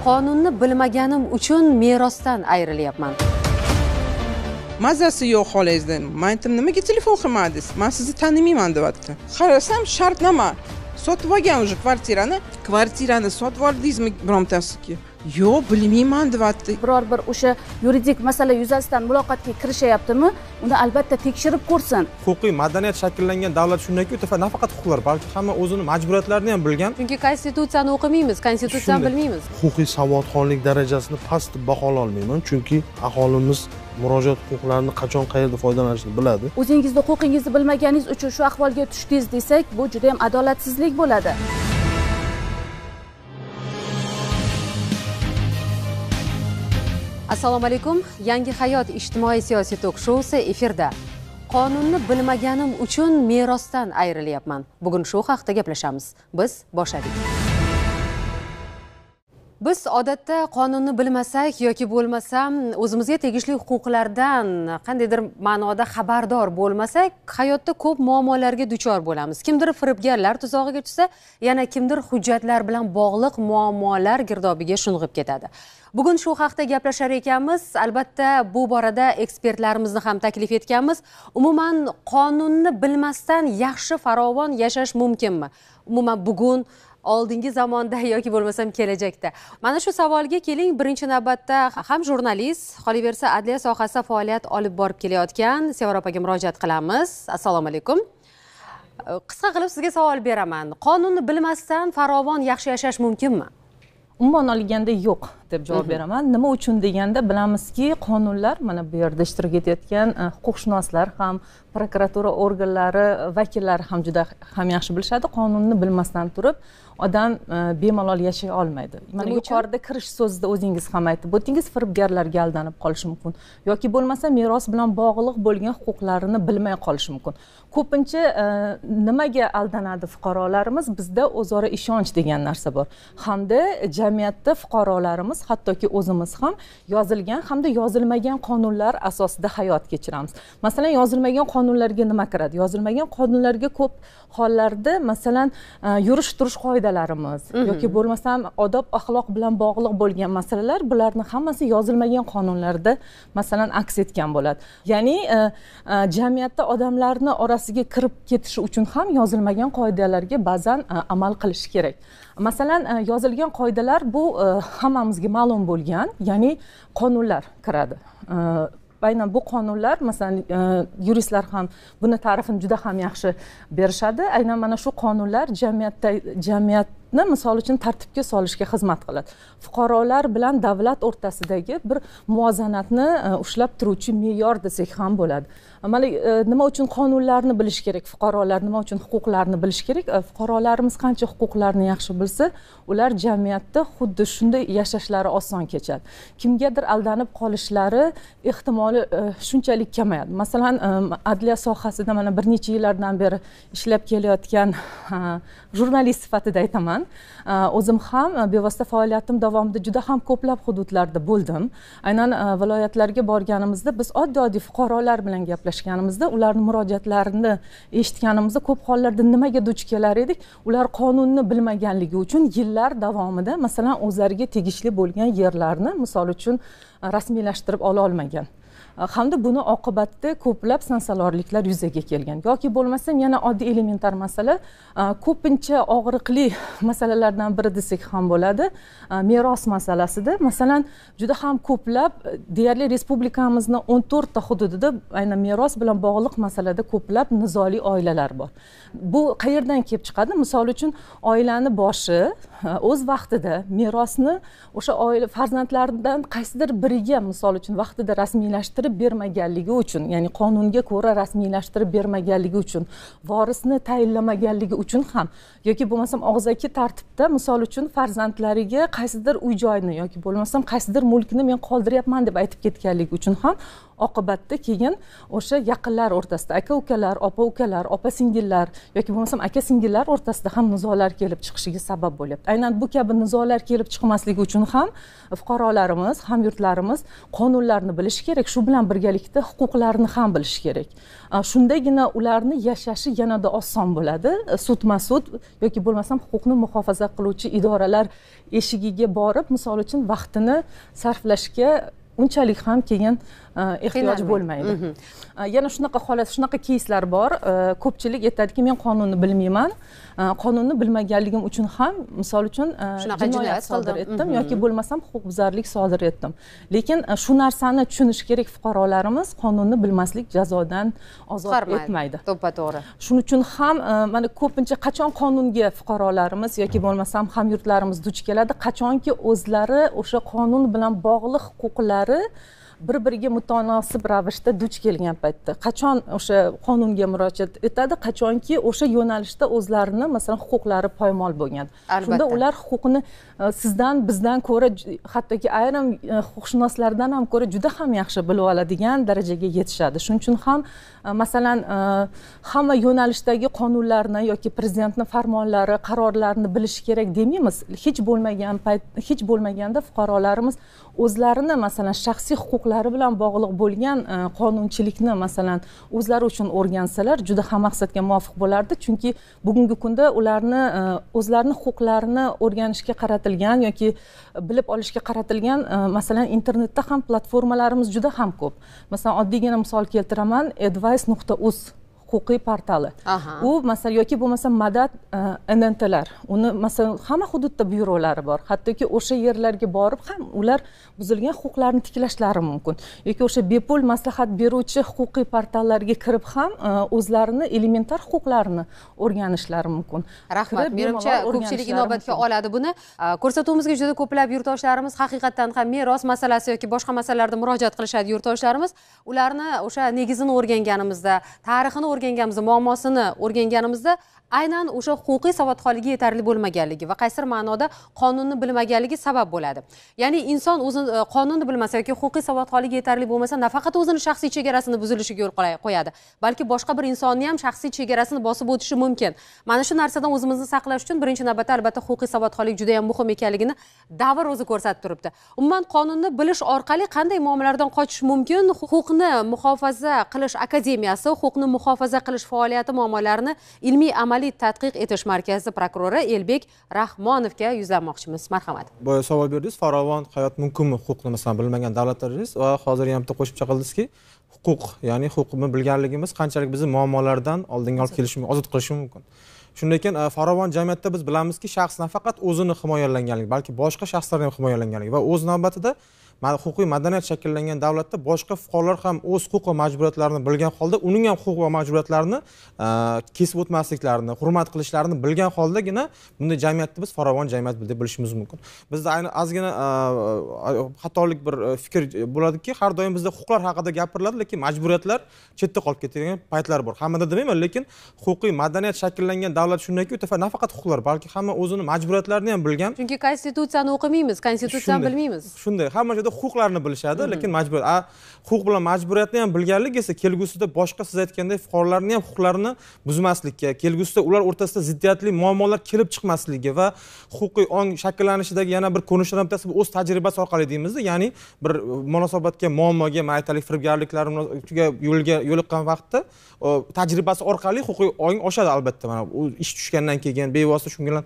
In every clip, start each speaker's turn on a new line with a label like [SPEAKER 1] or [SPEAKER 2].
[SPEAKER 1] Qonunni bilmaganim uchun merosdan ayrilyapman.
[SPEAKER 2] Mazasi yo'q holingizda. Men aytdim, nimaga telefon qilmadingiz? Men sizni tanimayman deyapti. Qarasam, shartnoma. Sotib olgan o'sha kvartirani. Kvartirani sotib oldingizmi birontasiga? Yo'q, bilmayman deyapti.
[SPEAKER 3] Biror bir o'sha yuridik masala yuzasidan muloqotga kirishyaptimi? Uni albatta tekshirib ko'rsin.
[SPEAKER 4] Huquqiy madaniyat shakllangan davlat shundanki, nafaqat huquqlar, balki hamma o'zini majburiyatlarini ham bilgan.
[SPEAKER 1] Chunki konstitutsiyani o'qimaymiz, konstitutsiyani bilmaymiz.
[SPEAKER 5] Huquqiy savodxonlik darajasini past deb bahololmayman, chunki aholimiz murojaat huquqlarini qachon qayerda foydalanishni biladi.
[SPEAKER 3] O'zingizni huquqingizni bilmaganingiz uchun shu ahvolga tushdingiz desak, bu juda ham adolatsizlik bo'ladi.
[SPEAKER 1] Assalomu alaykum. Yangi hayot ijtimoiy siyosiy tok-shousi efirda. Qonunni bilmaganim uchun merosdan ayrilyapman. Bugun shu haqida gaplashamiz. Biz boshladik. Biz odatda qonunni bilmasak yoki bo'lmasam o'zimizga tegishli huquqlardan qandaydir ma'noda xabardor bo'lmasak, hayotda ko'p muammolarga duchor bo'lamiz. Kimdir firibgarlar tuzog'iga tushsa, yana kimdir hujjatlar bilan bog'liq muammolar girdobiga sho'ng'ib ketadi. Bugun shu haqida gaplashar ekanmiz. Albatta, bu borada ekspertlarimizni ham taklif etganmiz. Umuman qonunni bilmasdan yaxshi farovon yashash mumkinmi? Umuman bugun oldingi zamonda yoki bo'lmasam kelajakda. Mana shu savolga keling. Birinchi navbatda ham jurnalist, qolaversa adliya sohasida faoliyat olib borib kelayotgan Sevara opaga murojaat qilamiz. Assalomu alaykum. Qisqa qilib sizga savol beraman. Qonunni bilmasdan farovon yaxshi yashash mumkinmi?
[SPEAKER 6] Umuman olganda yo'q deb javob beraman. Nima uchun deganda bilamizki, qonunlar mana bu yerda ishtirok etayotgan huquqshunoslar ham, prokuratura organlari vakillari ham juda ham yaxshi bilishadi. Qonunni bilmasdan turib odam bemalol yashay olmaydi. Mana yuqorida kirish so'zida o'zingiz ham aytib o'tdingiz, firibgarlarga aldanib qolishi mumkin yoki bo'lmasa meros bilan bog'liq bo'lgan huquqlarini bilmay qolishi mumkin. Ko'pincha nimaga aldanadi fuqarolarimiz? Bizda o'zaro ishonch degan narsa bor. Hamda jamiyatda fuqarolarimiz, hattoki o'zimiz ham yozilgan hamda yozilmagan qonunlar asosida hayot kechiramiz. Masalan, yozilmagan qonunlarga nima kiradi? Yozilmagan qonunlarga ko'p hollarda, masalan, yurish-turish qoidalarimiz yoki bo'lmasam odob axloq bilan bog'liq bo'lgan masalalar, bularning hammasi yozilmagan qonunlarda masalan aks etgan bo'ladi. Ya'ni jamiyatda odamlarni orasiga kirib ketishi uchun ham yozilmagan qoidalarga ba'zan amal qilish kerak. Masalan, yozilgan qoidalar bu hammamizga ma'lum bo'lgan, ya'ni qonunlar kiradi. Aynan bu qonunlar, masalan, yuristlar ham buni ta'rifini juda ham yaxshi berishadi. Aynan mana shu qonunlar jamiyatni misol uchun tartibga solishga xizmat qiladi. Fuqarolar bilan davlat o'rtasidagi bir muvozanatni ushlab turuvchi me'yor desak ham bo'ladi. Mana nima uchun qonunlarni bilish kerak? Fuqarolar nima uchun huquqlarni bilish kerak? Fuqarolarimiz qancha huquqlarni yaxshi bilsa, ular jamiyatda xuddi shunday yashashlari oson kechadi. Kimgadir aldanib qolishlari ehtimoli shunchalik kamayadi. Masalan, adliya sohasida mana bir necha yillardan beri ishlab kelayotgan jurnalist sifatida aytaman. O'zim ham bevosita faoliyatim davomida juda ham ko'plab hududlarda bo'ldim. Aynan viloyatlarga borganimizda biz oddiy fuqarolar bilan gaplashganimizda, ularning murojaatlarini eshitganimizda ko'p hollarda nimaga duch kelar edik? Ular qonunni bilmaganligi uchun yillar davomida masalan o'zlariga tegishli bo'lgan yerlarni misol uchun rasmiylashtirib ola olmagan. Hamda buni oqibatida ko'plab sansalorliklar yuzaga kelgan. Yoki bo'lmasam yana oddiy elementar masala, ko'pincha og'riqli masalalardan biri desak ham bo'ladi, meros masalasida. Masalan, juda ham ko'plab deyarli respublikamizning 14 ta hududida aynan meros bilan bog'liq masalada ko'plab nizoli oilalar bor. Bu qayerdan kelib chiqadi? Misol uchun oilani boshi o'z vaqtida merosni o'sha oila farzandlaridan qaysidir biriga misol uchun vaqtida rasmiylashtirib bermaganligi uchun, ya'ni qonunga ko'ra rasmiylashtirib bermaganligi uchun, vorisni tayinlamaganligi uchun ham yoki bo'lmasam og'zaki tartibda misol uchun farzandlariga qaysidir uy joyini yoki bo'lmasam qaysidir mulkni men qoldiryapman deb aytib ketganligi uchun ham oqibatda keyin o'sha yaqinlar o'rtasida aka-ukalar, opa-ukalar, opa-singillar yoki bo'lmasam aka-singillar o'rtasida ham nizolar kelib chiqishiga sabab bo'lyapti. Aynan bu kabi nizolar kelib chiqmasligi uchun ham fuqarolarimiz, hamyurtlarimiz qonunlarni bilishi kerak. shu bilan birgalikda huquqlarini ham bilishi kerak. Shundagina ularni yashashi yanada oson bo'ladi. Sudma-sud yoki bo'lmasam huquqni muhofaza qiluvchi idoralar eshigiga borib, misol uchun vaqtini sarflashga unchalik ham keyin ehtiyoj bo'lmaydi. Yana shunaqa holat, shunaqa keyslar bor. Ko'pchilik aytadiki, men qonunni bilmayman. Qonunni bilmaganligim uchun ham, misol uchun, jinoyat sodir etdim yoki bo'lmasam huquqbuzarlik sodir etdim. Lekin shu narsani tushunish kerak fuqarolarimiz, qonunni bilmaslik jazodan ozod etmaydi.
[SPEAKER 1] To'ppa-to'g'ri.
[SPEAKER 6] Shuning uchun ham mana ko'pincha qachon qonunga fuqarolarimiz yoki bo'lmasam hamyurtlarimiz duch keladi, qachonki o'zlari o'sha qonun bilan bog'liq huquqlari bir-biriga mutanosib ravishda duch kelgan paytda qachon o'sha qonunga murojaat etadi, qachonki o'sha yo'nalishda o'zlarini masalan huquqlari poymol bo'lgan. Shunda ular huquqni sizdan, bizdan ko'ra, hattoki ayrim huquqshunoslardan ham ko'ra juda ham yaxshi bilib oladigan darajaga yetishadi. Shuning uchun ham masalan hamma yo'nalishdagi qonunlarni yoki prezidentning farmonlari, qarorlarini bilish kerak demaymiz. Hech bo'lmaganda fuqarolarimiz o'zlarini masalan shaxsiy huquqlari bilan bog'liq bo'lgan qonunchilikni masalan o'zlari uchun o'rgansalar juda ham maqsadga muvofiq bo'lardi. Chunki bugungi kunda ularni o'zlarini huquqlarini o'rganishga qaratilgan yoki bilib olishga qaratilgan masalan internetda ham platformalarimiz juda ham ko'p. Masalan oddiygina misol keltiraman, advice.uz huquqiy portali. U masalan yoki bo'lmasa Madad NNTlar. Uni masalan hamma hududda byurolari bor. Hattoki o'sha yerlarga borib ham ular buzilgan huquqlarni tiklashlari mumkin. Yoki o'sha bepul maslahat beruvchi huquqiy portallarga kirib ham o'zlarini elementar huquqlarini o'rganishlari mumkin.
[SPEAKER 1] Rahmat. Menimcha ko'pchilik inobatga oladi buni. Ko'rsatuvimizga juda ko'plab yurtdoshlarimiz haqiqatan ham meros masalasi yoki boshqa masalalarda murojaat qilishadi yurtdoshlarimiz. Ularni o'sha negizini o'rganganimizda, tarixini o'rganganimizda, muammosini o'rganganimizda aynan o'sha huquqiy savodxonligi yetarli bo'lmaganligi va qaysi ma'noda qonunni bilmaganligi sabab bo'ladi. Ya'ni inson o'zi qonunni bilmasa yoki huquqiy savodxonligi yetarli bo'lmasa, nafaqat o'zini shaxsiy chegarasini buzilishiga yo'l qo'yadi, balki boshqa bir insonni ham shaxsiy chegarasini bosib o'tishi mumkin. Mana shu narsadan o'zimizni saqlash uchun birinchi navbatda albatta huquqiy savodxonlik juda ham muhim ekanligini davr o'zi ko'rsatib turibdi. Umuman qonunni bilish orqali qanday muomalalardan qochish mumkin? Huquqni muhofaza qilish akademiyasi, huquqni muhofaza qilish faoliyati muammolarini ilmiy amaliy tadqiq etish markazi prokurori Elbek Rahmonovga yuzlanmoqchimiz. Marhamat.
[SPEAKER 4] Boya savol berdingiz, farovon hayot mumkinmi huquqni masalan bilmagan davlatlar dedingiz va hozir ham bitta qo'shimcha qildingizki, huquq, ya'ni huquqni bilganligimiz qanchalik bizni muammolardan oldinga olib kelishi mumkin, ozod qilishi mumkin. Shundan keyin farovon jamiyatda biz bilamizki, shaxs nafaqat o'zini himoyalanganligi, balki boshqa shaxslarni ham himoyalanganligi va o'z navbatida huquqiy madaniyat shakllangan davlatda boshqa fuqarolar ham o'z huquq va majburiyatlarini bilgan holda uning ham huquq va majburiyatlarini kesib o'tmasliklarini, hurmat qilishlarini bilgan holdagina bunday jamiyatni biz farovon jamiyat deb bilishimiz mumkin. Bizda ayni ozgina xatolik bir fikr bo'ladiki, har doim bizda huquqlar haqida gapiriladi, lekin majburiyatlar chetda qolib ketadigan paytlar bor. Hammada demayman, lekin huquqiy madaniyat shakllangan davlat shundanki, nafaqat huquqlar, balki hamma o'zini majburiyatlarini ham bilgan.
[SPEAKER 1] Chunki konstitutsiyani o'qimaymiz, konstitutsiyani bilmaymiz.
[SPEAKER 4] Shunday, hamma joyda huquqlarni bilishadi, lekin majburiyat, huquq bilan majburiyatni ham bilganlik esa kelgusida boshqa siz aytgandek fuqarolarning ham huquqlarini buzmaslikka, kelgusida ular o'rtasida ziddiyatli muammolar kelib chiqmasligi va huquqiy ong shakllanishidagi yana bir ko'rinishlardan bittasi o'z tajribasi orqali deymizda, ya'ni bir munosabatga, muammoga, aytaylik firibgarliklarga yo'liqqan vaqtda tajribasi orqali huquqiy ong oshadi albatta. Mana u ish tushgandan keyin bevosita shunga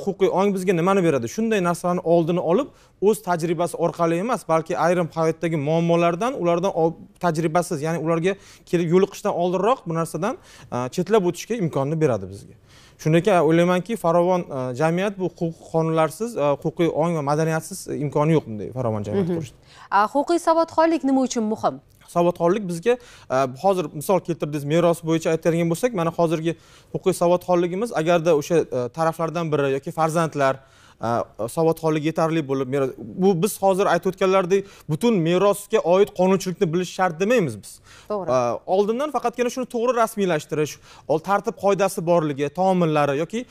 [SPEAKER 4] huquqiy ong bizga nimani beradi? Shunday narsalarni oldini olib, o'z tajribasi orqali emas, balki ayrim hayotdagi muammolardan, ulardan tajribasiz, ya'ni ularga kelib yo'liqishdan oldinroq bu narsadan chetlab o'tishga imkonni beradi bizga. Shundan keyin o'ylaymanki, farovon jamiyat bu huquq qonunlarsiz, huquqiy ong va madaniyatsiz imkoni yo'q bunday farovon jamiyat qurishda.
[SPEAKER 1] Huquqiy savodxonlik nima uchun muhim?
[SPEAKER 4] Savodxonlik bizga hozir misol keltirdingiz, meros bo'yicha aytadigan bo'lsak, mana hozirgi huquqiy savodxonligimiz agarda o'sha taraflardan biri yoki farzandlar savodxonligi yetarli bo'lib, bu biz hozir aytib o'tganlardek butun merosga oid qonunchilikni bilish shart demaymiz biz.
[SPEAKER 1] To'g'ri.
[SPEAKER 4] Oldindan faqatgina shuni to'g'ri rasmiylashtirish, tartib qoidasi borligi, taomillari yoki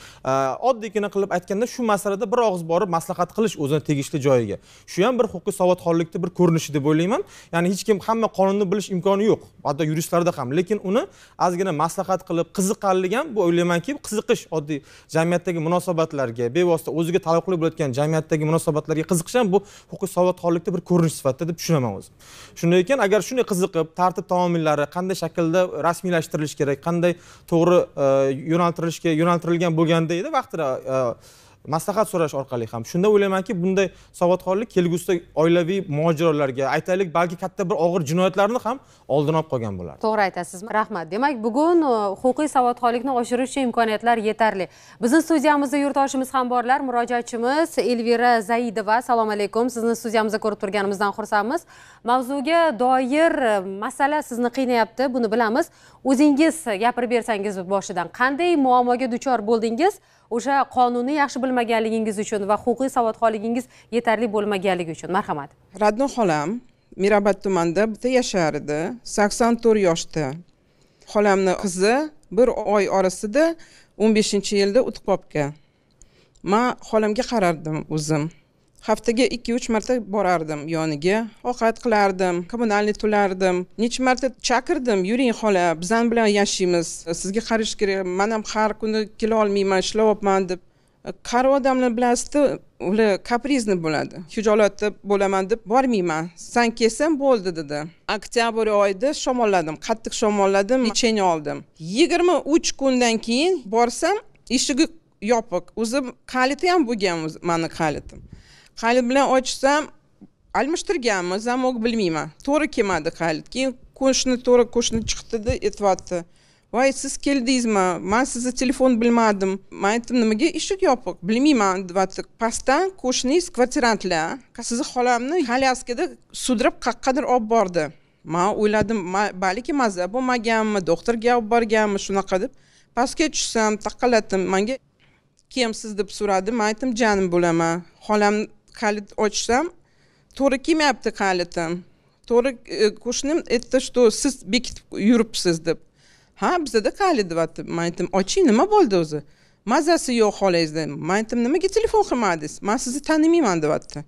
[SPEAKER 4] oddiygina qilib aytganda shu masalada bir og'iz borib maslahat qilish o'zini tegishli joyiga. Shu ham bir huquqiy savodxonlikning bir ko'rinishi deb o'ylayman. Ya'ni hech kim hamma qonunni bilish imkoni yo'q, hatto yuristlarda ham, lekin uni ozgina maslahat qilib qiziqqanligi ham bu o'ylaymanki qiziqish oddiy jamiyatdagi munosabatlarga, bevosita o'ziga talab zavqli bo'layotgan jamiyatdagi munosabatlarga qiziqish ham bu huquqiy savodxonlikda bir ko'rinish sifatida deb tushunaman o'zim. Shunday ekan, agar shunday qiziqib, tartib taomillari qanday shaklda rasmiylashtirilishi kerak, qanday to'g'ri yo'naltirilgan bo'lganda edi vaqtida maslahat so'rash orqali ham. Shunda o'ylaymanki, bunday savodxonlik kelgusida oilaviy mojarolarga, aytaylik, balki katta bir og'ir jinoyatlarni ham oldini olib qolgan bo'lardi.
[SPEAKER 1] To'g'ri aytasiz. Rahmat. Demak, bugun huquqiy savodxonlikni oshirish uchun imkoniyatlar yetarli. Bizning studiyamizda yurtdoshimiz ham borlar. Murojaatchimiz Elvira Zaidova. Assalomu alaykum. Sizni studiyamizda ko'rib turganimizdan xursandmiz. Mavzuga doir masala sizni qiynayapti, buni bilamiz. O'zingiz gapirib bersangiz boshidan qanday muammoga duchor bo'ldingiz? O'sha qonunni yaxshi bilmaganligingiz uchun va huquqiy savodxonligingiz yetarli bo'lmaganligi uchun. Marhamat.
[SPEAKER 2] Radno xolam Mirobod tumanida bitta yashar edi, 84 yoshda. Xolamning qizi bir oy orasida 15-yilda o'tib qolgan. Men xolamga qarardim o'zim. Haftaga 2-3 marta borardim yoniga, ovqat qilardim, kommunalniy to'lardim. Necha marta chaqirdim, yuring xola, bizan bilan yashaymiz, sizga qarash kerak, men ham har kuni kela olmayman, ishlayapman deb. Qari odamlar bilasizda, ular kaprizni bo'ladi. Hijolatda bo'laman deb bormayman. Sen kelsam bo'ldi dedi. Oktyabr oyida shamolladim, qattiq shamolladim, lecheniya oldim. 23 kundan keyin borsam, eshigi yopiq. O'zim qaliti ham bo'lgan meni qalitim. Qalit bilan ochsam, almashtirganmi, zamok bilmayman. To'g'ri kelmadi qalit. Keyin qo'shni chiqdi-da, aytibdi. Voy, siz keldingizmi? Men sizni telefon bilmadim. Men aytdim, nimaga eshik yopiq? Bilmayman, debdi. Pastdan qo'shningiz kvartirantlar, sizni xolamni kolyaskada sudrab qaqqadir olib bordi. Men o'yladim, balki maza bo'lmaganmi, doktorga olib borganmi, shunaqa deb. Pastga tushsam, taqalatim. Menga kimsiz deb so'radi. Men aytdim, jonim bo'laman. Xolam kalit ochsam, to'g'ri kelmayapti kalitim. To'g'ri qo'shnim aytdi, что siz bekitib yuribsiz deb. Ha, bizda kalit debdi. Men aytdim, oching, nima bo'ldi o'zi? Mazasi yo'q xolangizda. Men aytdim, nimaga telefon qilmadingiz? Men sizni tanimayman debdi.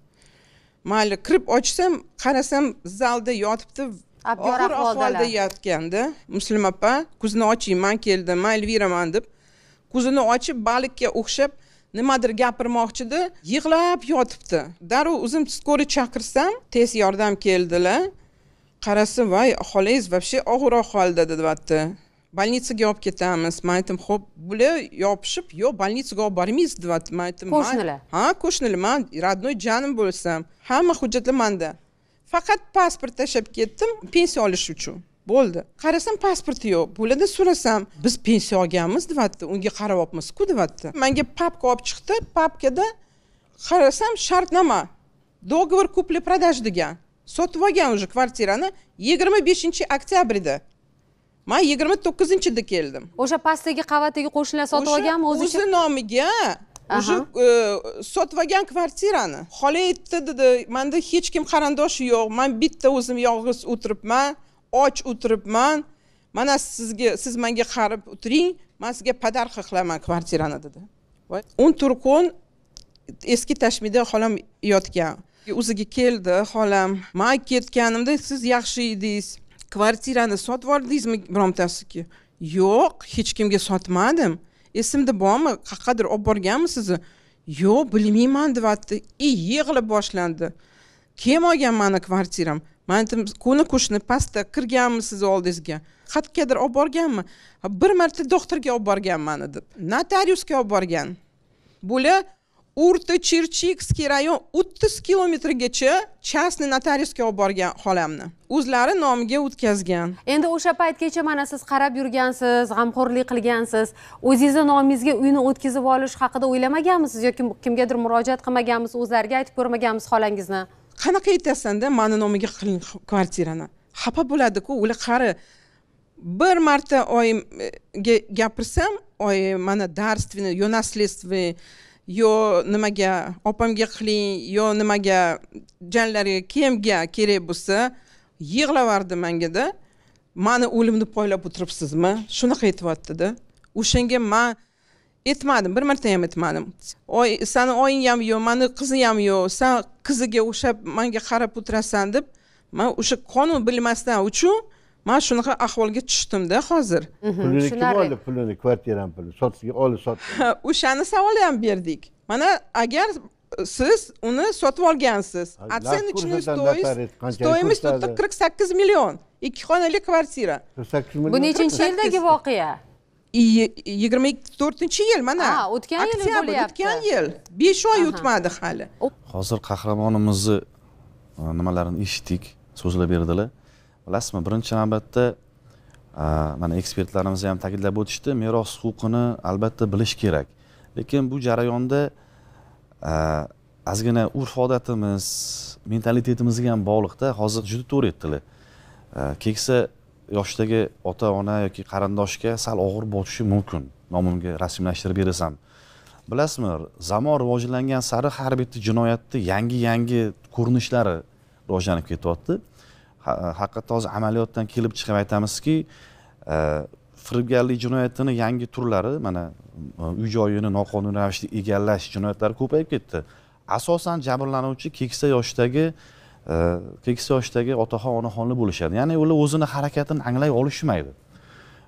[SPEAKER 2] Mayli, kirib ochsam, qarasam, zalda yotibdi, og'ir ahvolda yotganda. Muslim opa, ko'zini oching, men keldim, mayli beraman deb. Ko'zini ochib, baliqqa o'xshab nimadir gapirmoqchidi, yig'lab yotibdi. Darrov o'zim skori chaqirsam, tez yordam keldilar. Qarasam, voy, aholingiz vobshe og'ir ahvolda debdi. Больницаga olib ketamiz. Men aytdim, xo'p, bular yopishib, yo'q, больницаga olib bormaysiz debdi. Men aytdim,
[SPEAKER 1] qo'shnilar.
[SPEAKER 2] Ha, qo'shnilar, men родной jonim bo'lsam, hamma hujjatlar menda. Faqat pasport tashab ketdim, pensiya olish uchun. Bo'ldi. Qarasam pasporti yo'q. Bo'ladi so'rasam, biz pensiya olganmiz debdi. Unga qarayapmiz-ku debdi. Menga papka olib chiqdi. Papkada qarasam shartnoma. Договор купли-продажи degan. Sotib olgan уже kvartirani 25-oktyabrda. Men 29-da keldim.
[SPEAKER 1] O'sha pastdagi qavatdagi qo'shnilar sotib olganmi o'zi uchun?
[SPEAKER 2] O'zi nomiga уже sotib olgan kvartirani. Xola aytdi dedi, menda hech kim qarindoshi yo'q. Men bitta o'zim yolg'iz o'tiribman. Och o'tiribman. Mana siz menga qarab o'tiring, men sizga podarka qilaman kvartirani dedi. 14 kun eski tashmida xolam yotgan. O'ziga keldi xolam. Men ketganimda siz yaxshi edingiz. Kvartirani sotib oldingizmi birontasiga? Yo'q, hech kimga sotmadim. Esimda bormi? Qaqqadir olib borganmisiz? Yo'q, bilmayman debdi. Yig'lab boshlandi. Kim olgan meni kvartiram? Men aytdim, qo'shni pastda kirganmisiz oldingizga? Qatqadir olib borganmi? Bir marta doktorga olib borganman deb. Notariusga olib borgan. Bular Urta Chirchikskiy rayon 30 kilometrgacha частный notariusga olib borgan xolamni. O'zlari nomiga o'tkazgan.
[SPEAKER 1] Endi o'sha paytgacha mana siz qarab yurgansiz, g'amxo'rlik qilgansiz. O'zingizning nomingizga uyni o'tkazib olish haqida o'ylamaganmisiz yoki kimgadir murojaat qilmaganmisiz, o'zlariga aytib ko'rmaganmisiz xolangizni?
[SPEAKER 2] Qanaqa aytasan-da, meni nomiga qiling kvartirani. Xafa bo'ladi-ku, ular qari. Bir marta oyimga gapirsam, oy mana darstvenniy, yo naslедственный, yo nimaga opamga qiling, yo nimaga janlarga kimga kerak bo'lsa, yig'lavardi menga-da. Meni o'limni poylab o'tiribsizmi? Shunaqa aytibdi-da. O'shanga men aytmadim, bir marta ham aytmadim. Oy, seni oying ham yo'q, meni qizim ham yo'q. Sen qiziga o'xshab menga qarab o'tirasan deb, men o'sha qonun bilmasdan uchun men shunaqa ahvolga tushdimda hozir.
[SPEAKER 7] Pulini kim
[SPEAKER 1] tushunarli.
[SPEAKER 7] oldi? Pulini, kvartirani pulini sotishga olib sotdi.
[SPEAKER 2] O'shani savol ham berdik. Mana agar siz uni sotib olgansiz, otsenochniy stoyimiz 48 million. 2 xonali kvartira.
[SPEAKER 7] 48 million.
[SPEAKER 1] Bu nechinchi yildagi voqea?
[SPEAKER 2] 24-yil mana.
[SPEAKER 1] O'tgan yil bo'lyapti.
[SPEAKER 2] O'tgan yil. 5 oy o'tmadi hali.
[SPEAKER 8] Hozir qahramonimizni nimalarini eshitdik, so'zlab berdilar. Bilasizmi, birinchi navbatda mana ekspertlarimiz ham ta'kidlab o'tishdi, meros huquqini albatta bilish kerak. Lekin bu jarayonda ozgina urf-odatimiz, mentalitetimizga ham bog'liqda. Hozir juda to'g'ri aytdilar. Keksa yoshdagi ota-ona yoki qarindoshga sal og'ir bo'lishi mumkin. Nomimga rasmiylashtirib bersam. Bilasizmi, zamon rivojlangan sari har bitta jinoyatni yangi ko'rinishlari rivojlanib ketyapti. Haqiqatda hozir amaliyotdan kelib chiqib aytamizki, firibgarlik jinoyatining yangi turlari, mana uy joyini noqonuniy ravishda egallash jinoyatlari ko'payib ketdi. Asosan jabrlanuvchi keksa yoshdagi otaxon onaxonlar bo'lishadi. Ya'ni ular o'zini harakatini anglay olishmaydi.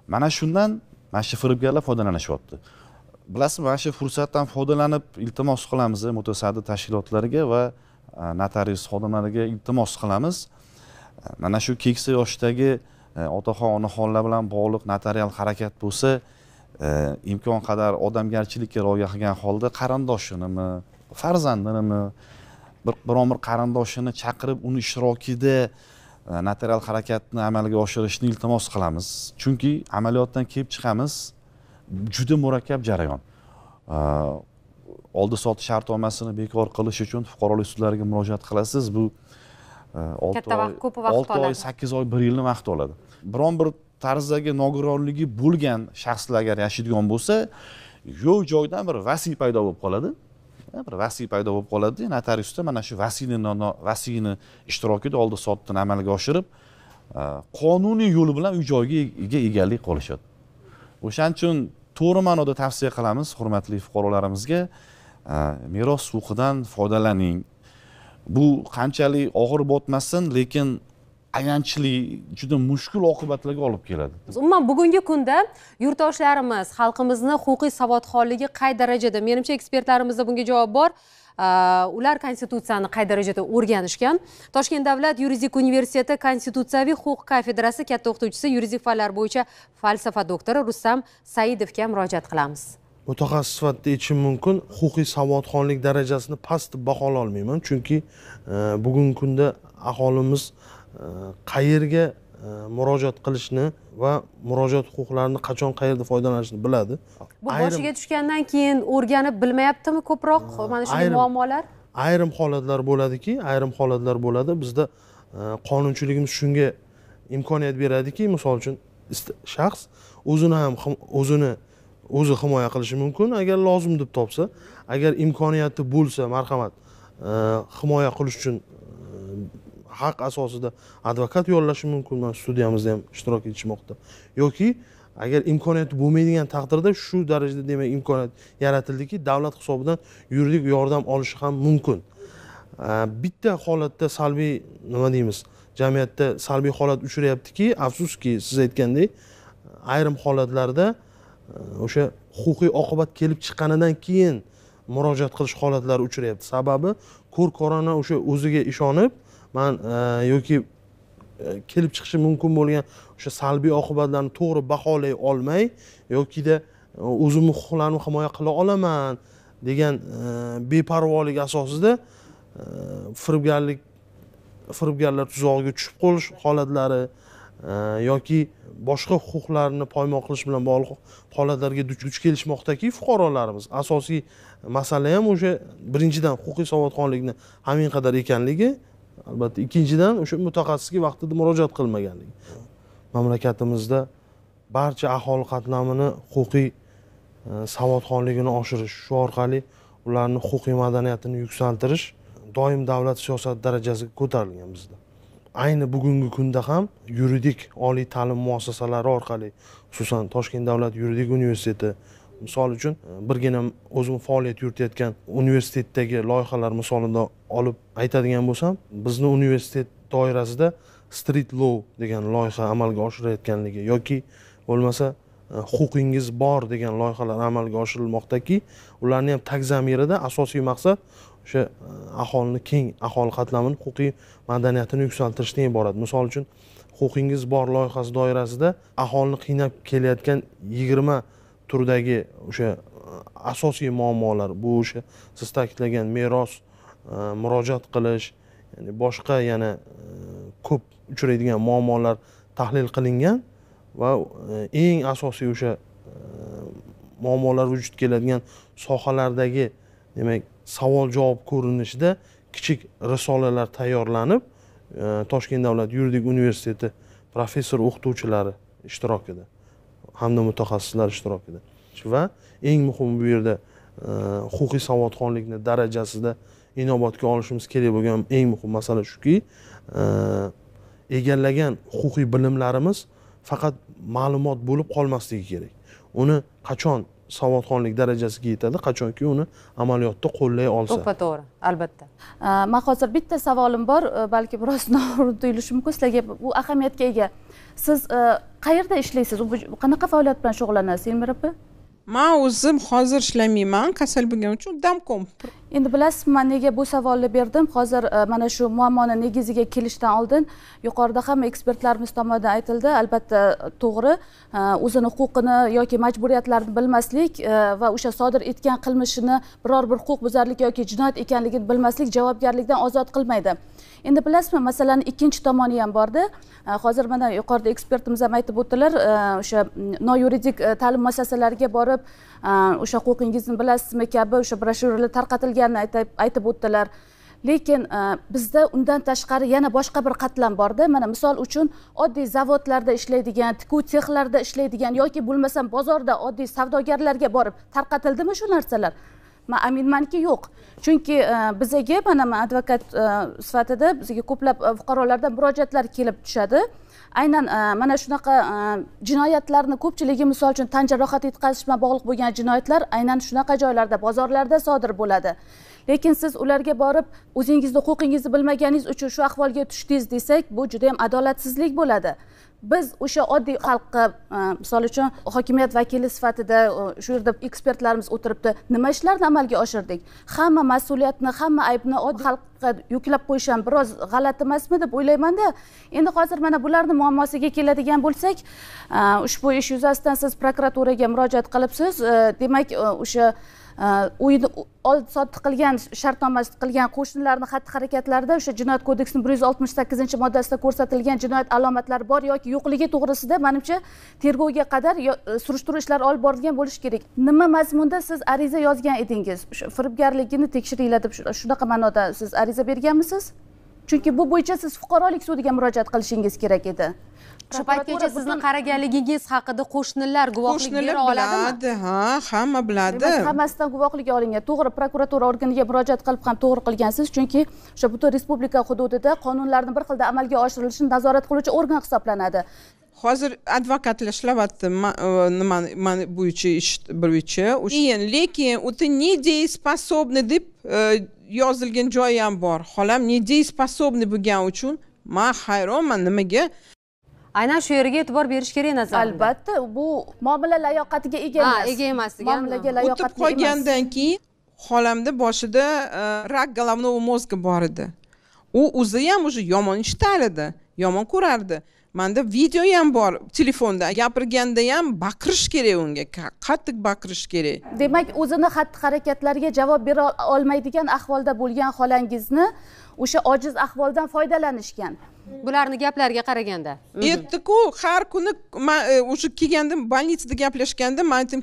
[SPEAKER 8] Mana shundan mana shu firibgarlar foydalanishyapti. Bilasizmi, mana shu fursatdan foydalanib iltimos qilamiz mutasaddi tashkilotlarga va notarius xodimlariga iltimos qilamiz. Mana shu keksa yoshdagi otaxon onaxonlar bilan bog'liq notarial harakat bo'lsa, imkon qadar odamgarchilikka rioya qilgan holda qarindoshinimi, farzandinimi, biron bir qarindoshini chaqirib uni ishtirokida notarial harakatni amalga oshirishni iltimos qilamiz. Chunki amaliyotdan kelib chiqamiz, juda murakkab jarayon. Oldi sotdi shartnomasini bekor qilish uchun fuqarolik sudlariga murojaat qilasiz. Bu 6 oy, 8 oy, 1 yilni vaqt oladi. Biron bir tarzdagi nogironligi bo'lgan shaxslar agar yashaydigan bo'lsa, yo'q joydan bir vasiy paydo bo'lib qoladi. Bir vasiy paydo bo'lib qoladi. Notariusda mana shu vasiyni ishtirokida oldi sotdini amalga oshirib, qonuniy yo'l bilan uy joyiga egalik qilishadi. O'shaning uchun to'g'ri ma'noda tavsiya qilamiz hurmatli fuqarolarimizga, meros huquqidan foydalaning. Bu qanchalik og'ir botmasin, lekin ayanchli, juda mushkul oqibatlarga olib keladi.
[SPEAKER 1] Umuman bugungi kunda yurtdoshlarimiz, xalqimizni huquqiy savodxonligi qay darajada? Menimcha ekspertlarimizda bunga javob bor. Ular konstitutsiyani qay darajada o'rganishgan? Toshkent davlat yuridik universiteti konstitutsiyaviy huquq kafedrasi katta o'qituvchisi, yuridik fanlar bo'yicha falsafa doktori Rustam Saidovga murojaat qilamiz.
[SPEAKER 5] Mutaxassis sifatida aytishim mumkin, huquqiy savodxonlik darajasini past bahola olmayman, chunki bugungi kunda aholimiz qayerga murojaat qilishni va murojaat huquqlarini qachon qayerda foydalanishni biladi.
[SPEAKER 1] Bu boshiga tushgandan keyin o'rganib bilmayaptimi ko'proq mana shunday muammolar?
[SPEAKER 5] Ayrim holatlar bo'ladiki, bizda qonunchiligimiz shunga imkoniyat beradiki, misol uchun shaxs o'zi himoya qilishi mumkin agar lozim deb topsa, agar imkoniyati bo'lsa, marhamat, himoya qilish uchun haq asosida advokat yollashi mumkin. Mana studiyamizda ham ishtirok etishmoqda. Yoki agar imkoniyati bo'lmaydigan taqdirda shu darajada demak imkoniyat yaratildiki, davlat hisobidan yuridik yordam olishi ham mumkin. Bitta holatda salbiy jamiyatda salbiy holat uchrayaptiki, afsuski siz aytgandek, ayrim holatlarda o'sha huquqiy oqibat kelib chiqqanidan keyin murojaat qilish holatlari uchrayapti. Sababi ko'r-ko'rona o'sha o'ziga ishonib, men yoki kelib chiqishi mumkin bo'lgan o'sha salbiy oqibatlarni to'g'ri baholay olmay yokida o'zimni huquqlarimni himoya qila olaman degan beparvolik asosida firibgarlar tuzog'iga tushib qolish holatlari yoki boshqa huquqlarni poymol qilish bilan bog'liq holatlarga duch kelishmoqdaki fuqarolarimiz. Asosiy masala ham o'sha birinchidan huquqiy savodxonlikni hamin qadar ekanligi, albatta ikkinchidan o'sha mutaxassisga vaqtida murojaat qilmaganligi. Mamlakatimizda barcha aholi qatlamini huquqiy savodxonligini oshirish, shu orqali ularni huquqiy madaniyatini yuksaltirish doim davlat siyosati darajasiga ko'tarilgan bizda. Ayni bugungi kunda ham yuridik oliy ta'lim muassasalari orqali, xususan Toshkent davlat yuridik universiteti, misol uchun birgina o'zim faoliyat yuritayotgan universitetdagi loyihalar misolida olib aytadigan bo'lsam, bizni universitet doirasida street law degan loyiha amalga oshirayotganligi yoki bo'lmasa huquqingiz bor degan loyihalar amalga oshirilmoqdaki, ularni ham tag zamirida asosiy maqsad o'sha aholini keng aholi qatlamini huquqiy madaniyatini yuksaltirishdan iborat. Misol uchun huquqingiz bor loyihasi doirasida aholini qiynab kelayotgan 20 turdagi o'sha asosiy muammolar, bu o'sha siz ta'kidlagan meros, murojaat qilish, ya'ni boshqa yana ko'p uchraydigan muammolar tahlil qilingan va eng asosiy o'sha muammolar vujudga keladigan sohalardagi, demak, savol-javob ko'rinishida kichik risolalar tayyorlanib, Toshkent davlat yuridik universiteti professor o'qituvchilari ishtirokida hamda mutaxassislar ishtirokida va eng muhimi bu yerda huquqiy savodxonlikni darajasida inobatga olishimiz kerak bo'lgan eng muhim masala shuki, egallagan huquqiy bilimlarimiz faqat ma'lumot bo'lib qolmasligi kerak. Uni qachon savodxonlik darajasiga yetadi, qachonki uni amaliyotda qo'llay olsa.
[SPEAKER 1] To'g'ri, albatta.
[SPEAKER 3] Men hozir bitta savolim bor, balki biroz noto'g'ri tuyulishi mumkin sizlarga, bu ahamiyatga ega. Siz qayerda ishlaysiz? Qanaqa faoliyat bilan shug'ullanasiz, Elmira opa?
[SPEAKER 2] Men o'zim hozir ishlamayman, kasal bo'lganim uchun damkom.
[SPEAKER 3] Endi bilasizmi, men nega bu savolni berdim? Hozir mana shu muammoni negiziga kelishdan oldin yuqorida hamma ekspertlarimiz tomonidan aytildi, albatta to'g'ri, o'zini huquqini yoki majburiyatlarini bilmaslik va o'sha sodir etgan qilmishini biror bir huquqbuzarlik yoki jinoyat ekanligini bilmaslik javobgarlikdan ozod qilmaydi. Endi bilasizmi, masalani ikkinchi tomoni ham bordi. Hozir mana yuqorida ekspertimiz ham aytib o'tdilar, o'sha noyuridik ta'lim muassasalariga borib, o'sha huquqingizni bilasizmi kabi o'sha broshuralar tarqatilganini aytib o'tdilar. Lekin bizda undan tashqari yana boshqa bir qatlam borda. Mana misol uchun oddiy zavodlarda ishlaydigan, tikuv sexlarida ishlaydigan yoki bo'lmasam bozorda oddiy savdogarlarga borib tarqatildimi shu narsalar? Men aminmanki yo'q. Chunki bizga mana advokat sifatida bizga ko'plab fuqarolardan murojaatlar kelib tushadi. Aynan mana shunaqa jinoyatlarning ko'pchiligi, misol uchun tan jarohati yetkazish bilan bog'liq bo'lgan jinoyatlar aynan shunaqa joylarda, bozorlarda sodir bo'ladi. Lekin siz ularga borib, o'zingizni huquqingizni bilmaganingiz uchun shu ahvolga tushdingiz desak, bu juda ham adolatsizlik bo'ladi. Biz o'sha oddiy xalqqa, misol uchun hokimiyat vakili sifatida shu yerda ekspertlarimiz o'tiribdi, nima ishlarni amalga oshirdik? Hamma mas'uliyatni, hamma aybni oddiy xalqqa yuklab qo'yish ham biroz g'alati emasmi deb o'ylayman-da. Endi hozir mana bularning muammosiga keladigan bo'lsak, ushbu ish yuzasidan siz prokuraturaga murojaat qilibsiz. Demak, o'sha uyni oldi-sotdi qilgan, shartnoma qilgan qo'shnilarning xatti-harakatlarida o'sha Jinoyat kodeksining 168-moddasida ko'rsatilgan jinoyat alomatlari bor yoki yo'qligi to'g'risida menimcha tergovga qadar surishtiruv ishlari olib borilgan bo'lishi kerak. Nima mazmunda siz ariza yozgan edingiz? O'sha firibgarligini tekshiringlar deb shunaqa ma'noda siz ariza berganmisiz? Chunki bu bo'yicha siz fuqarolik sudiga murojaat qilishingiz kerak edi.
[SPEAKER 1] Shu paytgacha sizni qaraganligingiz haqida qo'shnilar guvohlik bera oladimi?
[SPEAKER 2] Ha, hamma biladi.
[SPEAKER 3] Hammasidan guvohlik olingan. To'g'ri, prokuratura organiga murojaat qilib ham to'g'ri qilgansiz, chunki o'sha butun respublika hududida qonunlarning bir xilda amalga oshirilishini nazorat qiluvchi organ hisoblanadi.
[SPEAKER 2] Hozir advokatlar ishlayapti mana bo'yicha ish bo'yicha. Lekin o'ta недееспособный deb yozilgan joyi ham bor. Xolam недееспособный bo'lgani uchun men hayronman nimaga.
[SPEAKER 1] Aynan shu yerga e'tibor berish kerak nazarimda.
[SPEAKER 3] Albatta, bu muomala layoqatiga ega emas.
[SPEAKER 1] Ega emas degan.
[SPEAKER 3] Muomalaga layoqatli emas.
[SPEAKER 2] O'tib qolgandan keyin xolamda boshida rak головного mozga bor edi. U o'zi ham уже yomon ishlardi, yomon ko'rardi. Menda video ham bor, telefonda gapirganda ham baqirish kerak unga, qattiq baqirish kerak.
[SPEAKER 3] Demak, o'zini xatti-harakatlariga javob bera olmaydigan ahvolda bo'lgan xolangizni o'sha ojiz ahvoldan foydalanishgan.
[SPEAKER 1] Bularning gaplariga qaraganda.
[SPEAKER 2] Aytdi-ku, har kuni o'sha kelgandim, больницада gaplashganda, men aytdim,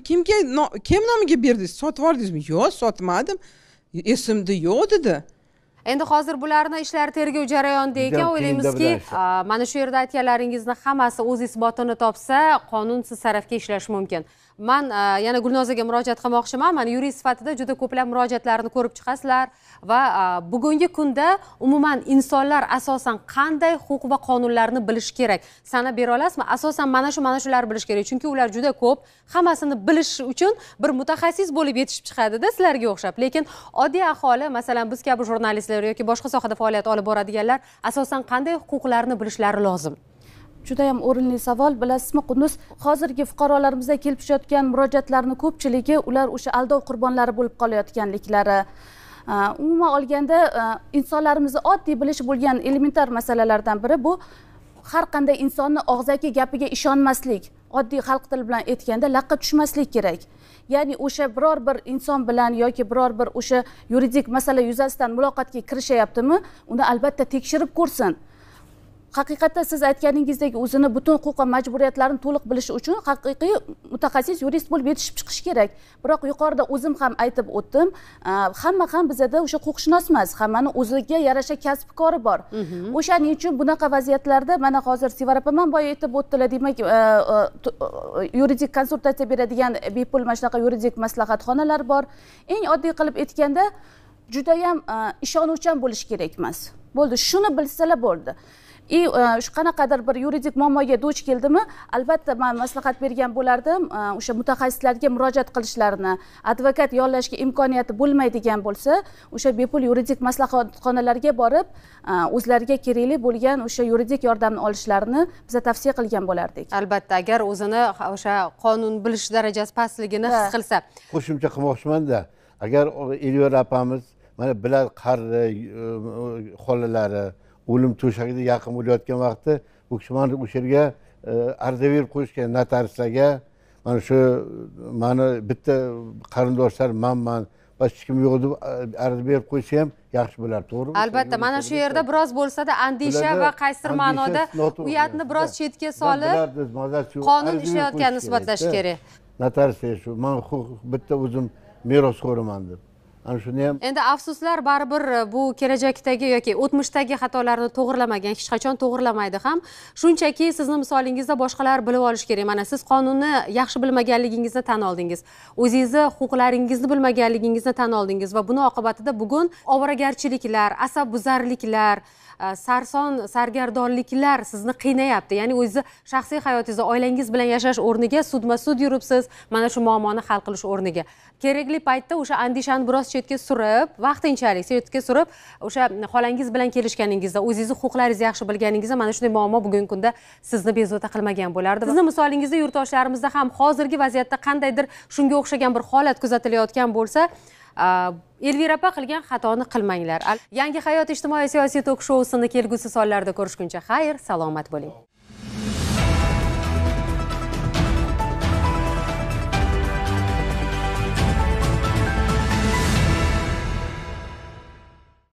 [SPEAKER 2] kim nomiga berdingiz? Sotib oldingizmi? Yo'q, sotmadim. Esimda yo'q dedi.
[SPEAKER 1] Endi hozir bularning ishlari tergov jarayonida ekan, o'ylaymizki, mana shu yerda aytganlaringizni hammasi o'z isbotini topsa, qonun siz tarafga ishlashi mumkin. man yana Gulnozaga murojaat qilmoqchiman. Mana yurist sifatida juda ko'plab murojaatlarni ko'rib chiqasizlar va bugungi kunda umuman insonlar asosan qanday huquq va qonunlarni bilish kerak? Sanab bera olasizmi? Asosan mana shular bilish kerak, chunki ular juda ko'p. Hammasini bilish uchun bir mutaxassis bo'lib yetishib chiqadi-da sizlarga o'xshab. Lekin oddiy aholi, masalan, biz kabi jurnalistlar yoki boshqa sohada faoliyat olib boradiganlar asosan qanday huquqlarni bilishlari lozim?
[SPEAKER 3] Juda ham o'rinli savol. Bilasizmi, Qunduz, hozirgi fuqarolarimizga kelib tushayotgan murojaatlarning ko'pchiligi ular o'sha aldov qurbonlari bo'lib qolayotganliklari. Umuman olganda, insonlarimizni oddiy bilishi bo'lgan elementar masalalardan biri bu har qanday insonni og'zaki gapiga ishonmaslik. Oddiy xalq tili bilan aytganda laqqa tushmaslik kerak. Ya'ni o'sha biror bir inson bilan yoki biror bir o'sha yuridik masala yuzasidan muloqotga kirishayaptimi, uni albatta tekshirib ko'rsin. Haqiqatda siz aytganingizdek o'zini butun huquq va majburiyatlarini to'liq bilishi uchun haqiqiy mutaxassis yurist bo'lib yetishib chiqish kerak. Biroq yuqorida o'zim ham aytib o'tdim, hamma ham bizada o'sha huquqshunos emas, hammani o'ziga yarasha kasb-kori bor. O'shaning uchun bunaqa vaziyatlarda mana hozir Sevara opam ham boya aytib o'tdilar, demak yuridik konsultatsiya beradigan bepul mana shunaqa yuridik maslahatxonalar bor. Eng oddiy qilib aytganda juda ham ishonuvchan bo'lish kerak emas. Bo'ldi, shuni bilsalar bo'ldi. Shu qanaqadir bir yuridik muammoga duch keldimi, albatta men maslahat bergan bo'lardim, o'sha mutaxassislarga murojaat qilishlarini, advokat yollashga imkoniyati bo'lmaydigan bo'lsa, o'sha bepul yuridik maslahatxonalarga borib, o'zlariga kerakli bo'lgan o'sha yuridik yordamni olishlarini biz tavsiya qilgan bo'lardik.
[SPEAKER 1] Albatta, agar o'zini o'sha qonun bilish darajasi pastligini his qilsa.
[SPEAKER 7] Qo'shimcha qilmoqchiman-da, agar Elyor opamiz mana bilad qarri xolalari o'lim to'shagida yaqin bo'layotgan vaqtda u kishi mana o'sha yerga ariza berib qo'yishgan notariuslarga, mana shu mani bitta qarindoshlar manman va hech kim yo'q deb ariza berib qo'ysa ham yaxshi bo'lar, to'g'rimi?
[SPEAKER 1] Albatta, mana shu yerda biroz bo'lsa-da andisha va qaysidir ma'noda uyatni biroz chetga solib qonun ishlayotganini isbotlash kerak.
[SPEAKER 7] Notariuslar shu men bitta o'zim merosxo'riman deb. Ana shuni ham
[SPEAKER 1] endi afsuslar baribir bu kelajakdagi yoki o'tmishdagi xatolarni to'g'rilamagan, hech qachon to'g'rilamaydi ham. Shunchaki sizni misolingizda boshqalar bilib olish kerak. Mana siz qonunni yaxshi bilmaganligingizni tan oldingiz. O'zingizni huquqlaringizni bilmaganligingizni tan oldingiz va buni oqibatida bugun ovoragarchiliklar, asabbuzarliklar, sarson sargardonliklar sizni qiynayapti. Ya'ni o'zingizni shaxsiy hayotingizda oilangiz bilan yashash o'rniga sudma-sud yuribsiz, mana shu muammoni hal qilish o'rniga. Kerakli paytda o'sha andishani biroz chetga surib, vaqtinchalik chetga surib, o'sha xolangiz bilan kelishganingizda, o'zingizni huquqlaringizni yaxshi bilganingizda mana shunday muammo bugungi kunda sizni bezovta qilmagan bo'lardi. Sizni misolingizda yurtdoshlarimizda ham hozirgi vaziyatda qandaydir shunga o'xshagan bir holat kuzatilayotgan bo'lsa, Elvira opa qilgan xatoni qilmanglar. Yangi hayot ijtimoiy siyosiy tok-shousini kelgusi sonlarda ko'rishguncha xayr, salomat bo'ling.